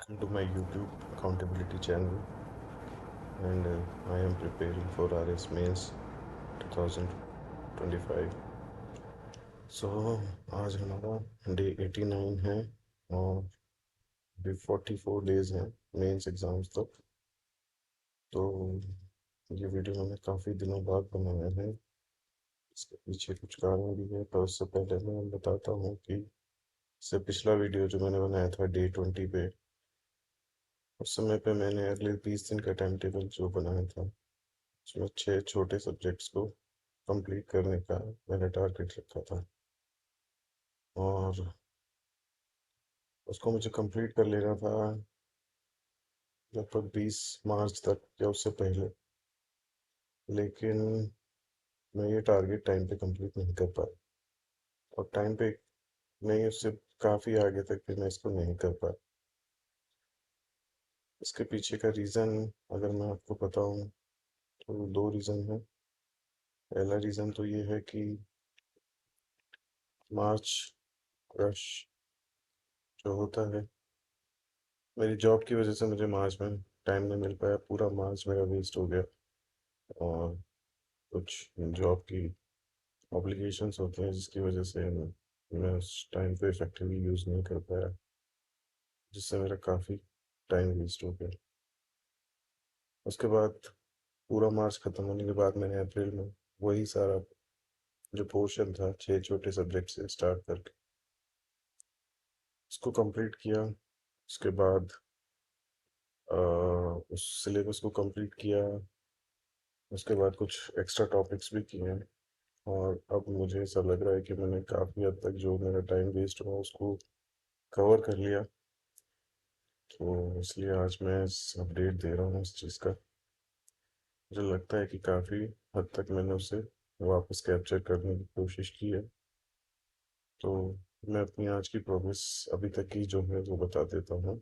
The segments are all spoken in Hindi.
welcome to my YouTube accountability channel, and I am preparing for RS Mains 2025. So आज हमारा डे 89 है और अभी 44 डेज हैं मेंस एग्ज़ाम्स तक। तो ये वीडियो मैंने काफ़ी दिनों बाद बनाया है। इसके पीछे कुछ कारण भी है, पर उससे पहले मैं बताता हूँ कि इससे पिछला वीडियो जो मैंने बनाया था डे 20 पे, उस समय पे मैंने अगले 20 दिन का टाइम टेबल जो बनाया था उसमें 6 छोटे सब्जेक्ट्स को कंप्लीट करने का मैंने टारगेट रखा था और उसको मुझे कंप्लीट कर लेना था लगभग 20 मार्च तक या उससे पहले। लेकिन मैं ये टारगेट टाइम पे कंप्लीट नहीं कर पाया और टाइम पे नहीं, उससे काफ़ी आगे तक भी मैं इसको नहीं कर पाया। इसके पीछे का रीज़न अगर मैं आपको बताऊं तो दो रीज़न है। पहला रीज़न तो ये है कि मार्च रश जो होता है, मेरी जॉब की वजह से मुझे मार्च में टाइम नहीं मिल पाया, पूरा मार्च मेरा वेस्ट हो गया। और कुछ जॉब की ऑब्लिगेशंस होते हैं जिसकी वजह से मैं उस टाइम को इफेक्टिवली यूज़ नहीं कर पाया, जिससे मेरा काफ़ी टाइम वेस्ट हो गया। उसके बाद पूरा मार्च ख़त्म होने के बाद मैंने अप्रैल में वही सारा जो पोर्शन था 6 छोटे सब्जेक्ट से स्टार्ट करके उसको कंप्लीट किया। उसके बाद उस सिलेबस को कंप्लीट किया। उसके बाद कुछ एक्स्ट्रा टॉपिक्स भी किए हैं और अब मुझे ऐसा लग रहा है कि मैंने काफ़ी हद तक जो मेरा टाइम वेस्ट हुआ उसको कवर कर लिया। तो इसलिए आज मैं इस अपडेट दे रहा हूँ इस चीज़ का। मुझे लगता है कि काफ़ी हद तक मैंने उसे वापस कैप्चर करने की कोशिश की है। तो मैं अपनी आज की प्रोग्रेस अभी तक की जो है वो बता देता हूँ।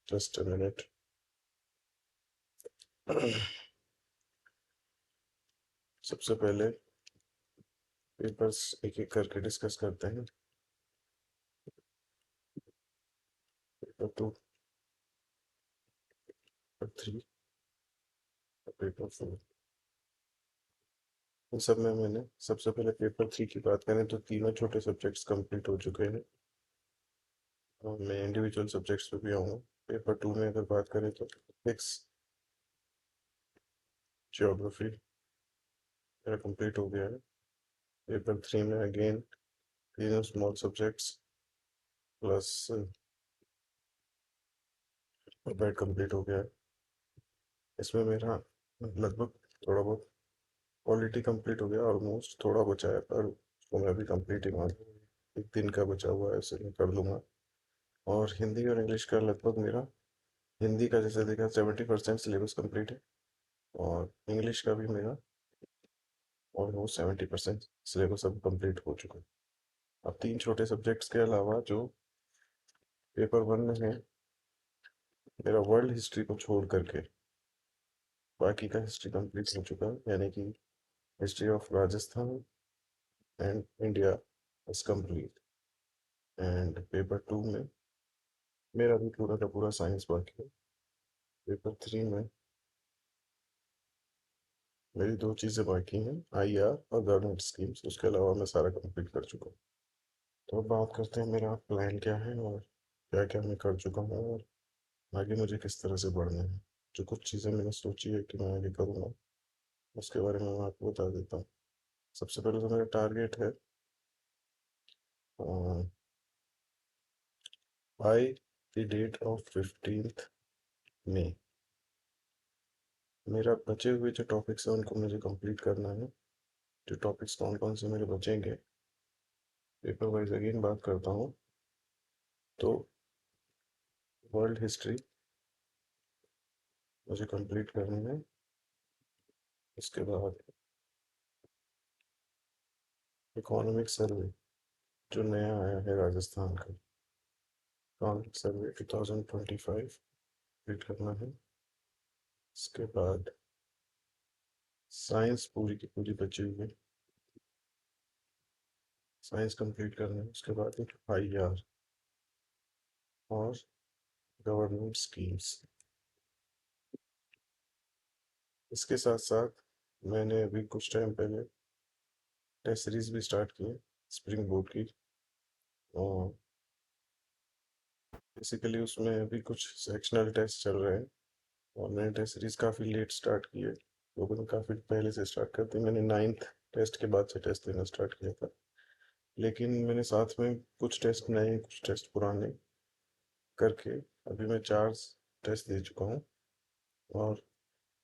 Just a minute. सबसे पहले पेपर्स एक एक करके डिस्कस करते हैं। Paper two, paper three, paper four. इन सब में मैंने सबसे पहले पेपर थ्री की बात करें तो तीनों छोटे सब्जेक्ट्स कंप्लीट हो चुके हैं और मैं इंडिविजुअल सब्जेक्ट्स पे भी आऊँगा। पेपर टू में अगर बात करें तो फिजिक्स, ज्योग्राफी मेरा कंप्लीट हो गया है। पेपर थ्री में अगेन तीनों small subjects plus pad complete हो गया है। इसमें मेरा लगभग थोड़ा बहुत क्वालिटी कंप्लीट हो गया, ऑलमोस्ट थोड़ा बचा है पर उसको मैं अभी कंप्लीट ही मान, एक दिन का बचा हुआ है उसे मैं कर लूँगा। और हिंदी और इंग्लिश का लगभग मेरा, हिंदी का जैसे देखा 70% सिलेबस कंप्लीट है और इंग्लिश का भी मेरा ऑलमोस्ट 70% सिलेबस अब कंप्लीट हो चुका है। अब तीन छोटे सब्जेक्ट्स के अलावा जो पेपर वन में है, मेरा वर्ल्ड हिस्ट्री को छोड़ करके बाकी का हिस्ट्री कंप्लीट हो चुका है, यानी कि history of Rajasthan and India is complete. And paper two में मेरा भी पूरा का पूरा साइंस बाकी है। पेपर थ्री में मेरी दो चीज़ें बाकी हैं, आईआर और गवर्नमेंट स्कीम्स, उसके अलावा मैं सारा कंप्लीट कर चुका हूँ। तो अब बात करते हैं मेरा प्लान क्या है और क्या क्या मैं कर चुका हूँ और आगे मुझे किस तरह से बढ़ना है। जो कुछ चीज़ें मैंने सोची है कि मैं आगे करूँगा उसके बारे में मैं आपको बता देता हूँ। सबसे पहले तो मेरा टारगेट है by the date of 15th May मेरा बचे हुए जो टॉपिक्स हैं उनको मुझे कंप्लीट करना है। जो टॉपिक्स कौन कौन से मेरे बचेंगे, पेपर वाइज अगेन बात करता हूँ तो वर्ल्ड हिस्ट्री मुझे कंप्लीट करनी है। उसके बाद इकोनॉमिक सर्वे जो नया आया है राजस्थान का, इकोनॉमिक सर्वे 2025 कंप्लीट करना है। इसके बाद साइंस पूरी की पूरी बची हुई है, साइंस कंप्लीट करना है। उसके बाद एक आईआर और गवर्नमेंट स्कीम्स। इसके साथ साथ मैंने अभी कुछ टाइम पहले टेस्ट सीरीज भी स्टार्ट की है स्प्रिंग बोर्ड की। और बेसिकली उसमें अभी कुछ सेक्शनल टेस्ट चल रहे हैं और मैंने टेस्ट सीरीज काफ़ी लेट स्टार्ट की है। लोगों ने काफ़ी पहले से स्टार्ट कर दी, मैंने नाइन्थ टेस्ट के बाद से टेस्ट देना स्टार्ट किया था। लेकिन मैंने साथ में कुछ टेस्ट नए कुछ टेस्ट पुराने करके अभी मैं 4 टेस्ट दे चुका हूँ। और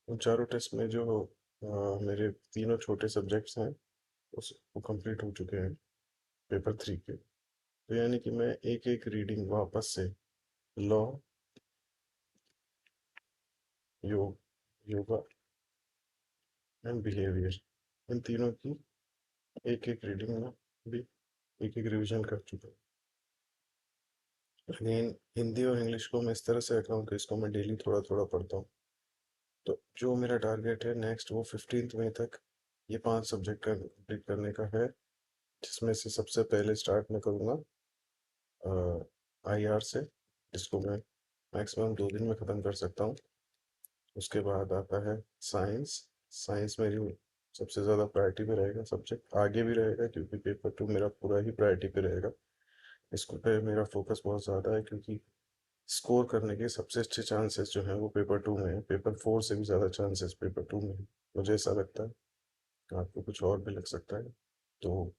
उन चारों टेस्ट में जो मेरे तीनों छोटे सब्जेक्ट्स हैं उस वो कंप्लीट हो चुके हैं पेपर 3 के। तो यानी कि मैं एक एक रीडिंग वापस से लॉ, योग, योगा एंड बिहेवियर, इन तीनों की एक एक रीडिंग में भी एक एक रिवीजन कर चुका हूँ। लेकिन हिंदी और इंग्लिश को मैं इस तरह से रखा हूँ कि इसको मैं डेली थोड़ा थोड़ा पढ़ता हूँ। तो जो मेरा टारगेट है नेक्स्ट वो 15th मई तक ये 5 सब्जेक्ट कंप्लीट करने का है, जिसमें से सबसे पहले स्टार्ट मैं करूँगा IR से, जिसको मैं मैक्सिमम 2 दिन में ख़त्म कर सकता हूँ। उसके बाद आता है साइंस। साइंस मेरी सबसे ज़्यादा प्रायोरिटी पे रहेगा सब्जेक्ट, आगे भी रहेगा क्योंकि पेपर 2 मेरा पूरा ही प्रायोरिटी पे रहेगा। इसको पे मेरा फोकस बहुत ज़्यादा है क्योंकि स्कोर करने के सबसे अच्छे चांसेस जो हैं वो पेपर 2 में है। पेपर 4 से भी ज़्यादा चांसेस पेपर 2 में है, मुझे ऐसा लगता है। आपको कुछ और भी लग सकता है। तो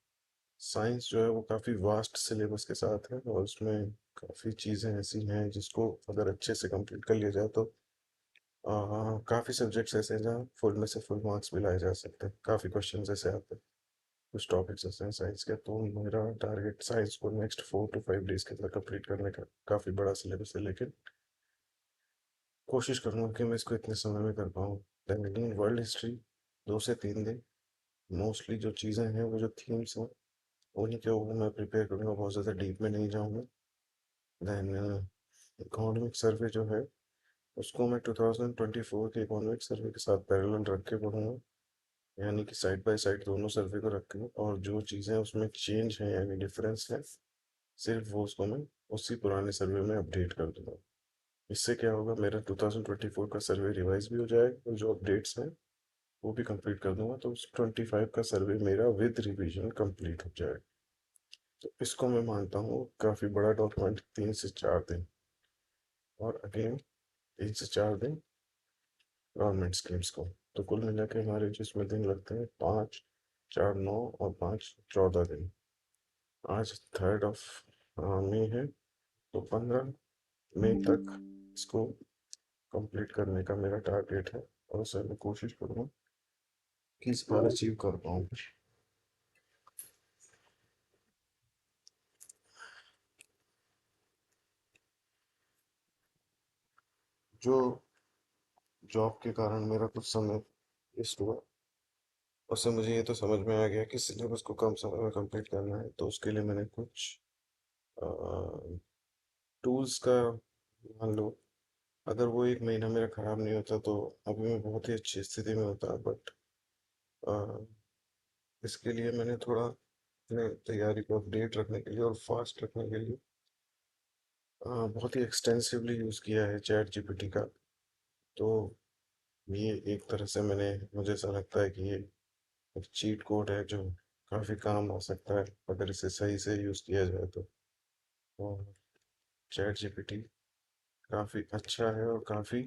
साइंस जो है वो काफ़ी वास्ट सिलेबस के साथ है और उसमें काफ़ी चीज़ें ऐसी हैं जिसको अगर अच्छे से कंप्लीट कर लिया जाए तो काफ़ी सब्जेक्ट्स ऐसे हैं जहाँ फुल में से फुल मार्क्स भी लाए जा सकते हैं। काफ़ी क्वेश्चन ऐसे आते हैं, कुछ टॉपिक्स ऐसे हैं साइंस के। तो मेरा टारगेट साइंस को नेक्स्ट 4 to 5 डेज के अंदर कंप्लीट करने का। काफ़ी बड़ा सिलेबस है लेकिन कोशिश करूँगा कि मैं इसको इतने समय में कर पाऊँ। देन वर्ल्ड हिस्ट्री 2 से 3 दिन, मोस्टली जो चीज़ें हैं वो जो थीम्स हैं उन्हीं के ऊपर मैं प्रिपेयर करूँगा, बहुत ज़्यादा डीप में नहीं जाऊँगा। देन इकोनॉमिक सर्वे जो है उसको मैं 2024 के इकोनॉमिक सर्वे के साथ पैरेलल रख के पढ़ूंगा, यानी कि साइड बाय साइड दोनों सर्वे को रख के। और जो चीज़ें उसमें चेंज हैं यानी डिफरेंस है सिर्फ वो उसको मैं उसी पुराने सर्वे में अपडेट कर दूंगा। इससे क्या होगा, मेरा 2024 का सर्वे रिवाइज भी हो जाएगा और जो अपडेट्स हैं वो भी कंप्लीट कर दूंगा, तो उस 25 का सर्वे मेरा विद रिवीजन कंप्लीट हो जाएगा। तो इसको मैं मानता हूँ काफ़ी बड़ा डॉक्यूमेंट, 3 से 4 दिन। और अगेन 3 से 4 दिन गवर्नमेंट स्कीम्स को। तो कुल मिला के हमारे जिसमें दिन लगते हैं 5, 4, 9 और 5, 14 दिन। आज 3rd of मई है, तो 15 मई तक इसको कंप्लीट करने का मेरा टारगेट है और उसे मैं कोशिश करूँगा कि इस बार अचीव कर पाऊँ। जो जॉब के कारण मेरा कुछ समय वेस्ट हुआ, उससे मुझे ये तो समझ में आ गया कि सिलेबस को कम समय में कंप्लीट करना है। तो उसके लिए मैंने कुछ टूल्स का, मान लो अगर वो 1 महीना मेरा ख़राब नहीं होता तो अभी मैं बहुत ही अच्छी स्थिति में होता। बट इसके लिए मैंने थोड़ा अपने तैयारी को अपडेट रखने के लिए और फास्ट रखने के लिए बहुत ही एक्सटेंसिवली यूज़ किया है चैट जीपीटी का। तो ये एक तरह से मैंने, मुझे ऐसा लगता है कि ये एक चीट कोड है जो काफ़ी काम आ सकता है अगर इसे सही से यूज़ किया जाए तो। और चैट जीपीटी काफ़ी अच्छा है और काफ़ी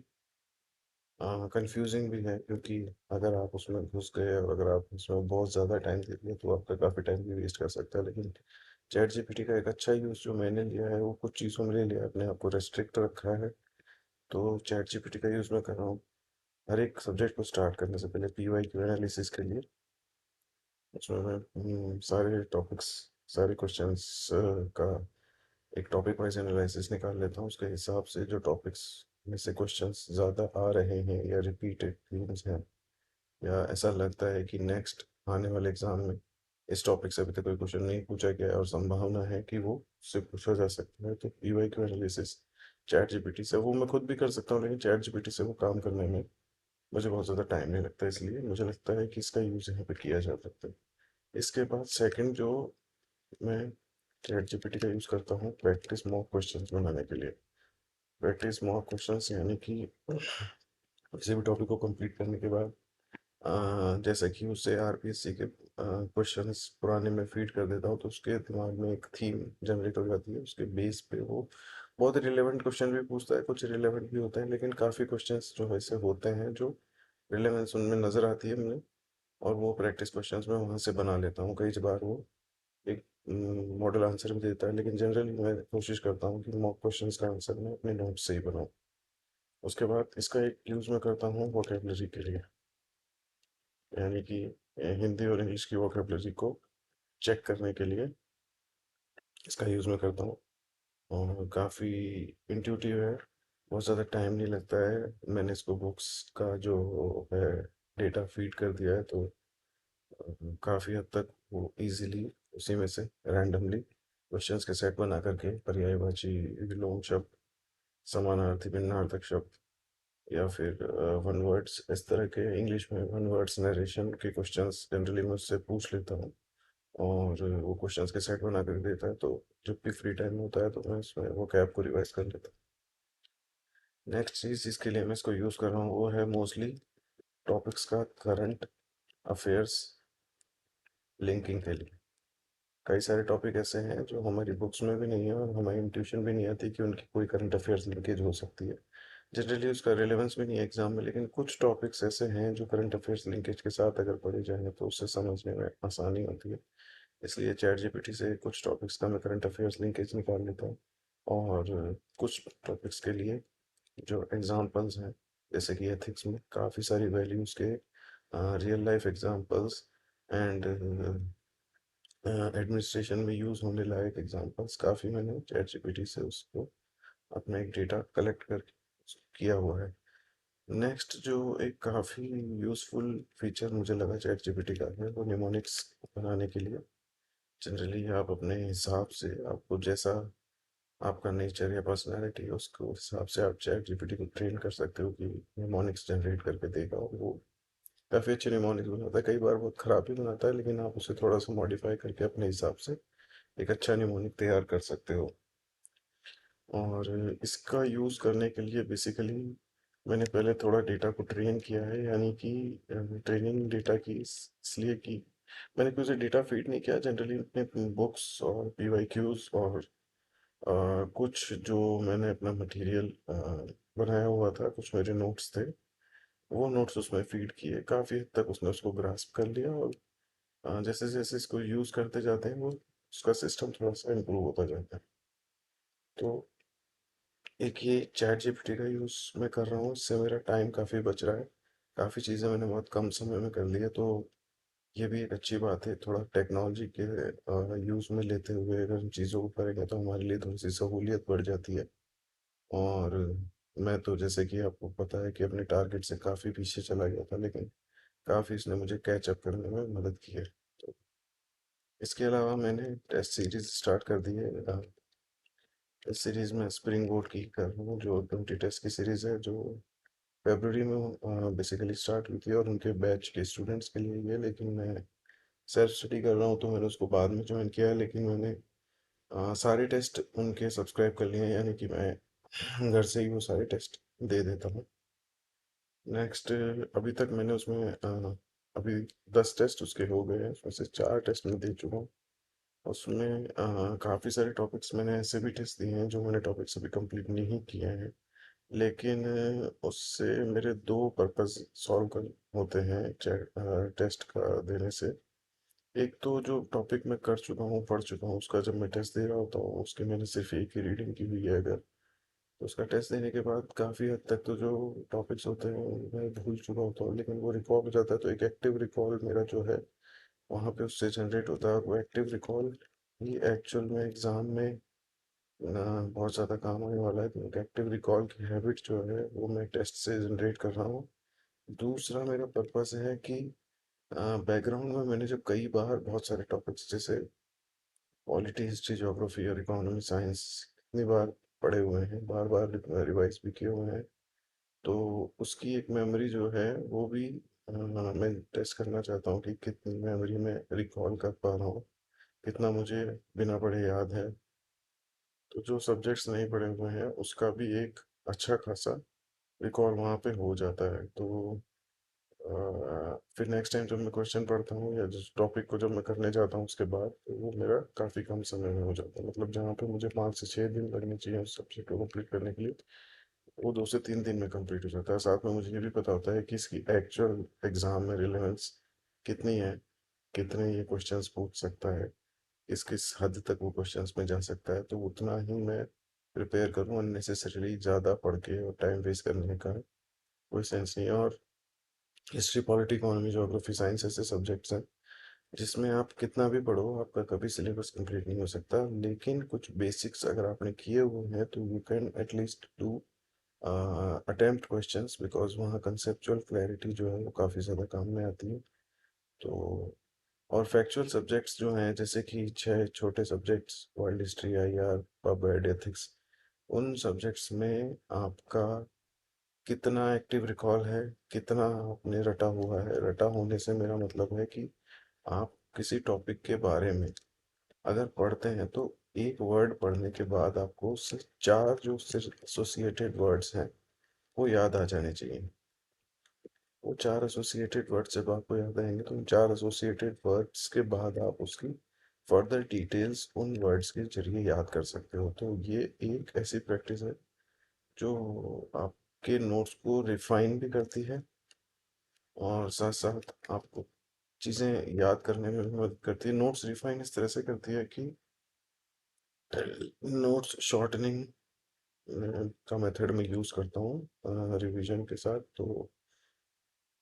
कंफ्यूजिंग भी है, क्योंकि अगर आप उसमें घुस गए और अगर आप उसमें बहुत ज़्यादा टाइम दे दिए तो आपका काफ़ी टाइम भी वेस्ट कर सकता है। लेकिन चैट जीपीटी का एक अच्छा यूज़ जो मैंने लिया है वो कुछ चीज़ों में ले लिया, अपने आप को रेस्ट्रिक्ट रखा है। तो चैट जीपीटी का यूज़ मैं कर रहा हूँ हर एक सब्जेक्ट को स्टार्ट करने से पहले PYQ एनालिसिस के लिए। उसमें मैं सारे टॉपिक्स, सारे क्वेश्चंस का एक टॉपिक वाइज एनालिसिस निकाल लेता हूँ। उसके हिसाब से जो टॉपिक्स में से क्वेश्चंस ज़्यादा आ रहे हैं या रिपीटेड थीम्स हैं या ऐसा लगता है कि नेक्स्ट आने वाले एग्जाम में इस टॉपिक से अभी तक कोई क्वेश्चन नहीं पूछा गया है और संभावना है कि वो उससे पूछा जा सकता है, तो PYQ एनालिसिस चैट जीपीटी से वो मैं खुद भी कर सकता हूँ, लेकिन चैट जीपीटी से वो काम करने में मुझे बहुत ज़्यादा टाइम नहीं लगता, इसलिए मुझे लगता है कि इसका यूज़ यहाँ पे किया जा सकता है। इसके बाद सेकंड जो मैं चैट जीपीटी का यूज़ करता हूँ प्रैक्टिस मॉक क्वेश्चंस बनाने के लिए। प्रैक्टिस मॉक क्वेश्चंस यानी कि किसी भी टॉपिक को कंप्लीट करने के बाद जैसे कि उसे आरपीएससी के क्वेश्चंस पुराने में फीड कर देता हूँ तो उसके दिमाग में एक थीम जनरेट हो जाती है, उसके बेस पे वो बहुत रिलेवेंट क्वेश्चन भी पूछता है, कुछ रिलेवेंट भी होते हैं, लेकिन काफ़ी क्वेश्चंस जो ऐसे होते हैं जो रिलेवेंस उनमें नज़र आती है मुझे, और वो प्रैक्टिस क्वेश्चंस मैं वहाँ से बना लेता हूँ। कई बार वो एक मॉडल आंसर भी देता है, लेकिन जनरली मैं कोशिश करता हूँ कि मॉक क्वेश्चंस का आंसर मैं अपने नोट्स से ही बनाऊँ। उसके बाद इसका एक यूज़ मैं करता हूँ वोकेबलरी के लिए, यानी कि हिंदी और इंग्लिश की वोकेबलरी को चेक करने के लिए इसका यूज़ मैं करता हूँ। और काफ़ी इंट्यूटिव है, बहुत ज़्यादा टाइम नहीं लगता है। मैंने इसको बुक्स का जो है डेटा फीड कर दिया है, तो काफ़ी हद तक वो इजीली उसी में से रैंडमली क्वेश्चंस के सेट बना करके पर्यायवाची, विलोम शब्द, समानार्थी, भिन्नार्थक शब्द, या फिर वन वर्ड्स, इस तरह के इंग्लिश में वन वर्ड्स नरेशन के क्वेश्चंस जनरली मैं उससे पूछ लेता हूँ, और वो क्वेश्चंस के सेट बना कर देता है। तो जब भी फ्री टाइम होता है तो मैं उसमें वो कैप को रिवाइज कर लेता हूँ। नेक्स्ट चीज़ जिसके लिए मैं इसको यूज़ कर रहा हूँ वो है मोस्टली टॉपिक्स का करंट अफेयर्स लिंकिंग के लिए। कई सारे टॉपिक ऐसे हैं जो हमारी बुक्स में भी नहीं है और हमारी इंट्यूशन भी नहीं आती कि उनकी कोई करंट अफेयर्स लिंकेज हो सकती है। जनरली उसका रिलेवेंस भी नहीं है एग्जाम में, लेकिन कुछ टॉपिक्स ऐसे हैं जो करंट अफेयर्स लिंकेज के साथ अगर पढ़े जाएँ तो उससे समझने में आसानी होती है। इसलिए चैट जीपीटी से कुछ टॉपिक्स का मैं करंट अफेयर्स लिंकेज निकाल लेता हूँ, और कुछ टॉपिक्स के लिए जो एग्जांपल्स हैं, जैसे कि एथिक्स में काफ़ी सारी वैल्यूज़ के real life examples, and administration में यूज़ होने लायक एग्जांपल्स काफ़ी मैंने चैट जीपीटी से उसको अपना एक डेटा कलेक्ट कर किया हुआ है। नेक्स्ट जो एक काफ़ी यूज़फुल फीचर मुझे लगा चैट जीपीटी का है वो निमोनिक्स बनाने के लिए। जनरली आप अपने हिसाब से, आपको जैसा आपका नेचर या पर्सनैलिटी है उसको हिसाब से आप चैट जीपीटी को ट्रेन कर सकते हो कि निमोनिक्स जनरेट करके देगा, और वो काफ़ी अच्छे निमोनिक्स बनाता है। कई बार बहुत ख़राब भी बनाता है, लेकिन आप उसे थोड़ा सा मॉडिफाई करके अपने हिसाब से एक अच्छा निमोनिक तैयार कर सकते हो। और इसका यूज़ करने के लिए बेसिकली मैंने पहले थोड़ा डेटा को ट्रेन किया है, यानी कि ट्रेनिंग डेटा की इसलिए कि मैंने कोई से डेटा फीड नहीं किया। जनरली अपने बुक्स और पीवाईक्यूज और कुछ जो मैंने अपना मटेरियल बनाया हुआ था, कुछ मेरे नोट्स थे, वो नोट्स उसमें फीड किए। काफ़ी हद तक उसने उसको ग्रास्प कर लिया, और जैसे जैसे इसको यूज़ करते जाते हैं वो उसका सिस्टम थोड़ा सा इम्प्रूव होता जाता है। तो एक ये चैट जीपीटी का यूज़ मैं कर रहा हूँ, इससे मेरा टाइम काफ़ी बच रहा है। काफ़ी चीज़ें मैंने बहुत कम समय में कर ली है, तो ये भी एक अच्छी बात है। थोड़ा टेक्नोलॉजी के यूज़ में लेते हुए अगर हम चीज़ों को करेंगे तो हमारे लिए थोड़ी सी सहूलियत बढ़ जाती है। और मैं तो जैसे कि आपको पता है कि अपने टारगेट से काफ़ी पीछे चला गया था, लेकिन काफ़ी इसने मुझे कैच अप करने में मदद की है। तो इसके अलावा मैंने टेस्ट सीरीज स्टार्ट कर दी है। इस सीरीज़ में स्प्रिंग बोर्ड की कर रहा हूँ, जो 20 टेस्ट की सीरीज़ है, जो फरवरी में बेसिकली स्टार्ट हुई थी, और उनके बैच के स्टूडेंट्स के लिए ये। लेकिन मैं सेल्फ स्टडी कर रहा हूँ तो मैंने उसको बाद में ज्वाइन किया है, लेकिन मैंने सारे टेस्ट उनके सब्सक्राइब कर लिए हैं, यानी कि मैं घर से ही वो सारे टेस्ट दे देता हूँ। नेक्स्ट अभी तक मैंने उसमें अभी 10 टेस्ट उसके हो गए हैं, उसमें से 4 टेस्ट मैं दे चुका हूँ। उसमें काफ़ी सारे टॉपिक्स मैंने ऐसे भी टेस्ट दिए हैं जो मैंने टॉपिक्स अभी कंप्लीट नहीं किए हैं, लेकिन उससे मेरे दो पर्पस सॉल्व कर होते हैं टेस्ट का देने से। एक तो जो टॉपिक मैं कर चुका हूँ, पढ़ चुका हूँ, उसका जब मैं टेस्ट दे रहा होता हूँ उसकी मैंने सिर्फ एक ही रीडिंग की हुई है अगर, तो उसका टेस्ट देने के बाद काफ़ी हद तक तो जो टॉपिक्स होते हैं मैं भूल चुका होता हूँ, लेकिन वो रिकॉल हो जाता है। तो एक एक्टिव रिकॉल मेरा जो है वहाँ पे उससे जनरेट होता है, और वो एक्टिव रिकॉल ही एक्चुअल में एग्ज़ाम में बहुत ज़्यादा काम आने वाला है। तो एक एक्टिव रिकॉल की हैबिट जो है वो मैं टेस्ट से जनरेट कर रहा हूँ। दूसरा मेरा पर्पस है कि बैकग्राउंड में मैंने जब कई बार बहुत सारे टॉपिक्स जैसे पॉलिटी, हिस्ट्री, ज्योग्राफी और इकोनॉमी, साइंस कितनी बार पढ़े हुए हैं, बार बार रिवाइज भी किए हुए हैं, तो उसकी एक मेमोरी जो है वो भी मैं टेस्ट करना चाहता हूँ कि कितनी मेमोरी में रिकॉल कर पा रहा हूँ, कितना मुझे बिना पढ़े याद है। तो जो सब्जेक्ट्स नहीं पढ़े हुए हैं उसका भी एक अच्छा खासा रिकॉल वहाँ पे हो जाता है। तो फिर नेक्स्ट टाइम जब मैं क्वेश्चन पढ़ता हूँ या जिस टॉपिक को जब मैं करने जाता हूँ उसके बाद, तो वो मेरा काफ़ी कम समय में हो जाता है। मतलब जहाँ पे मुझे 5 से 6 दिन लगने चाहिए उस सब्जेक्ट को कंप्लीट करने के लिए, वो 2 से 3 दिन में कंप्लीट हो जाता है। साथ में मुझे ये भी पता होता है कि इसकी एक्चुअल एग्जाम में रिलेवेंस कितनी है, कितने ये क्वेश्चंस पूछ सकता है, किस किस हद तक वो क्वेश्चंस में जा सकता है। तो उतना ही मैं प्रिपेयर करूँ, अननेसेसरीली ज़्यादा पढ़ के और टाइम वेस्ट करने का कोई सेंस नहीं है। और history, polity, economy, geography, science ऐसे सब्जेक्ट्स हैं जिसमें आप कितना भी पढ़ो आपका कभी सिलेबस कंप्लीट नहीं हो सकता, लेकिन कुछ बेसिक्स अगर आपने किए हुए हैं तो you can at least do attempt questions, because वहाँ कंसेप्चुअल क्लैरिटी जो है वो काफ़ी ज़्यादा काम में आती है। तो और फैक्चुअल सब्जेक्ट्स जो हैं जैसे कि 6 छोटे subjects, world history, IR, pub ad, ethics, उन सब्जेक्ट्स में आपका कितना एक्टिव रिकॉल है, कितना आपने रटा हुआ है। रटा होने से मेरा मतलब है कि आप किसी टॉपिक के बारे में अगर पढ़ते हैं तो एक वर्ड पढ़ने के बाद आपको उससे 4 जो उससे एसोसिएटेड वर्ड्स हैं वो याद आ जाने चाहिए। वो 4 एसोसिएटेड वर्ड जब आपको याद आएंगे तो उन 4 एसोसिएटेड वर्ड्स के बाद आप उसकी फर्दर डिटेल्स उन वर्ड्स के जरिए याद कर सकते हो। तो ये एक ऐसी प्रैक्टिस है जो आपके नोट्स को रिफाइन भी करती है और साथ साथ आपको चीज़ें याद करने में भी मदद करती है। नोट्स रिफाइन इस तरह से करती है कि नोट्स शॉर्टनिंग का मेथड में यूज़ करता हूँ रिवीजन के साथ। तो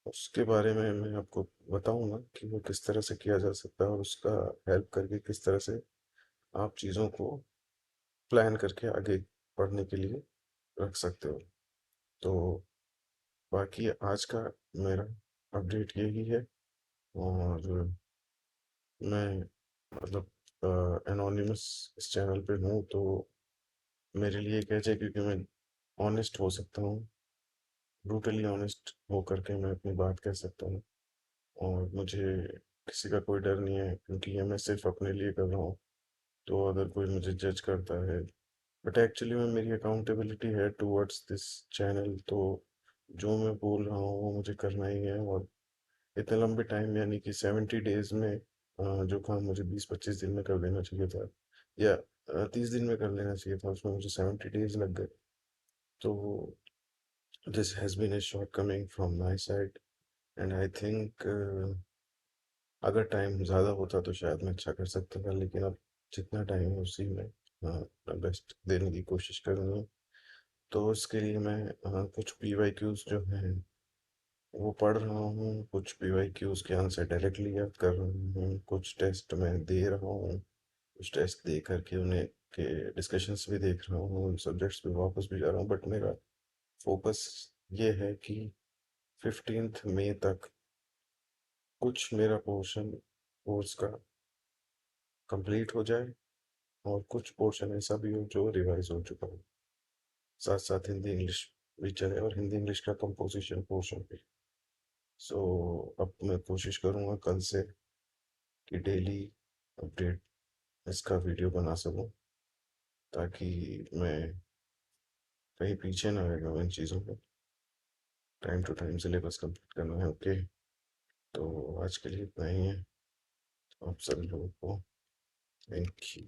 उसके बारे में मैं आपको बताऊंगा कि वो किस तरह से किया जा सकता है और उसका हेल्प करके किस तरह से आप चीज़ों को प्लान करके आगे पढ़ने के लिए रख सकते हो। तो बाकी आज का मेरा अपडेट यही है। और मैं मतलब एनोनिमस इस चैनल पे हूँ तो मेरे लिए एक ऐसे, क्योंकि मैं ऑनेस्ट हो सकता हूँ, ब्रूटली ऑनेस्ट हो करके मैं अपनी बात कह सकता हूँ। और मुझे किसी का कोई डर नहीं है, क्योंकि ये मैं सिर्फ अपने लिए कर रहा हूँ। तो अगर कोई मुझे जज करता है, बट एक्चुअली में मेरी अकाउंटेबिलिटी है टूवर्ड्स दिस चैनल, तो जो मैं बोल रहा हूँ वो मुझे करना ही है। और इतने लंबे टाइम, यानी कि 70 डेज में जो काम मुझे 20-25 दिन में कर लेना चाहिए था, या 30 दिन में कर लेना चाहिए था, उसमें मुझे 70 डेज लग गए। तो this has been a shortcoming from my side, and I think अगर टाइम ज़्यादा होता तो शायद मैं अच्छा कर सकता था, लेकिन अब जितना टाइम है उसी में अपना बेस्ट देने की कोशिश करूँगा। तो उसके लिए मैं कुछ पीवाईक्यूज जो हैं वो पढ़ रहा हूँ, कुछ पीवाईक्यूज के आंसर डायरेक्टली याद कर रहा हूँ, कुछ टेस्ट मैं दे रहा हूँ, कुछ टेस्ट दे करके उन्हें के डिस्कशंस भी देख रहा हूँ, उन सब्जेक्ट्स पे वापस भी जा रहा हूँ। बट मेरा फोकस ये है कि 15 मई तक कुछ मेरा पोर्शन कोर्स का कंप्लीट हो जाए, और कुछ पोर्शन ऐसा भी हो जो रिवाइज हो चुका हो। साथ साथ हिंदी इंग्लिश भी चले, और हिंदी इंग्लिश का कंपोजिशन पोर्शन भी। सो अब मैं कोशिश करूँगा कल से कि डेली अपडेट इसका वीडियो बना सकूँ, ताकि मैं कहीं पीछे ना रह जाऊँ इन चीज़ों में। Time to time syllabus complete करना है। ओके, तो आज के लिए इतना ही है। आप सभी लोगों को थैंक यू।